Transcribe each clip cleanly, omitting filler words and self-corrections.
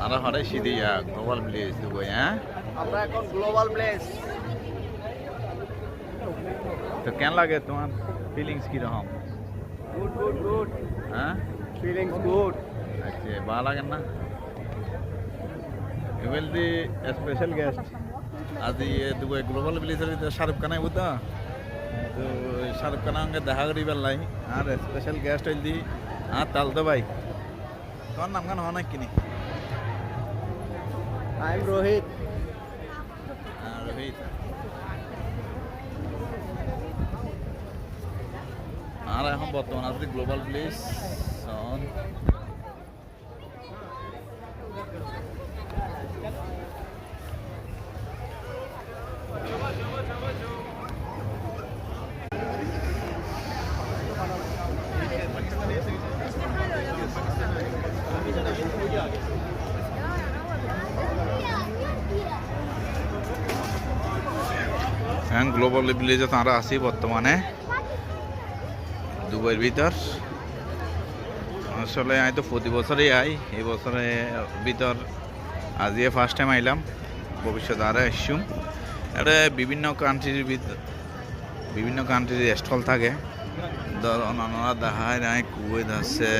আমরা হরে সিদিয়া global village Dubai হ্যাঁ আমরা এখন গ্লোবাল প্লেস। তো কেন লাগে তোমার ফিলিংস কিরকম গুড গুড গুড, হ্যাঁ ফিলিংস গুড। আচ্ছা ভালো লাগে না you will be a special guest আজি দুবাই গ্লোবাল ভিলেজের ভিতরে শাহরুখ খান আইব তো শাহরুখ খান সঙ্গে দেখা করি পেলাই আর স্পেশাল গেস্ট হইল দি আর তালতো ভাই তোমার নাম গান হয় কিনি আই এম রোহিত। রোহিত আর এখন বর্তমান আছে গ্লোবাল ভিলেজ অন হ্যাঁ গ্লোবাল ভিলেজে তাঁরা আছি বর্তমানে দুবাইয়ের ভিতর আসলে আমি তো প্রতি বছরই আই এই বছরে ভিতর আজকে ফার্স্ট টাইম আইলাম ভবিষ্যতে আরও আসছুম এটা বিভিন্ন কান্ট্রির স্টল থাকে ধর অন্যান্যরা দেখায় নাই কুয়েত আছে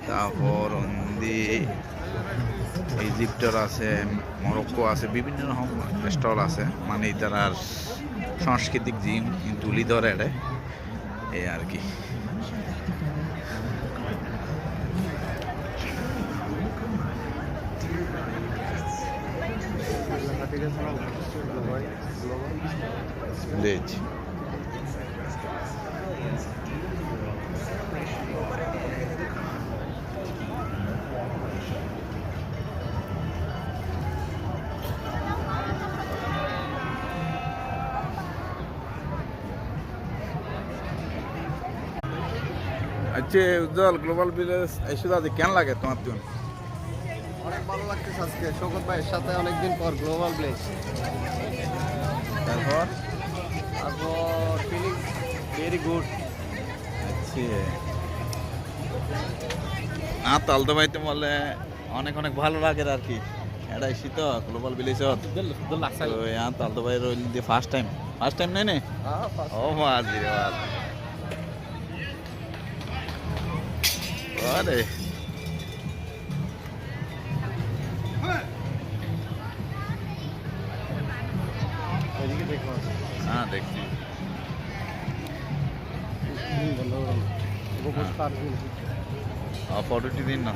তারপর ইজিপ্টর আছে মরক্কো আছে বিভিন্ন রকম স্টল আছে মানে তার সাংস্কৃতিক জিম তুলি ধরে এটা এই আর কি আচ্ছা উজ্জ্বল গ্লোবাল ভিলেজ এসে দাদি কেন লাগে তোমার তুমি অনেক ভালো লাগতেছে আজকে শৌকত ভাইয়ের সাথে অনেকদিন পর গ্লোবাল প্লেস। তারপর তারপর ফিলিংস ভেরি গুড। আর তালতো ভাইতে বলে অনেক অনেক ভালো লাগে আর কি এটা এসি তো গ্লোবাল ভিলেজত তালতো ভাই রইল দিয়ে ফার্স্ট টাইম নেই নে ও মাঝি রে বাদ আরে এদিকে দেখো। হ্যাঁ দেখছি ফটোটি দিন না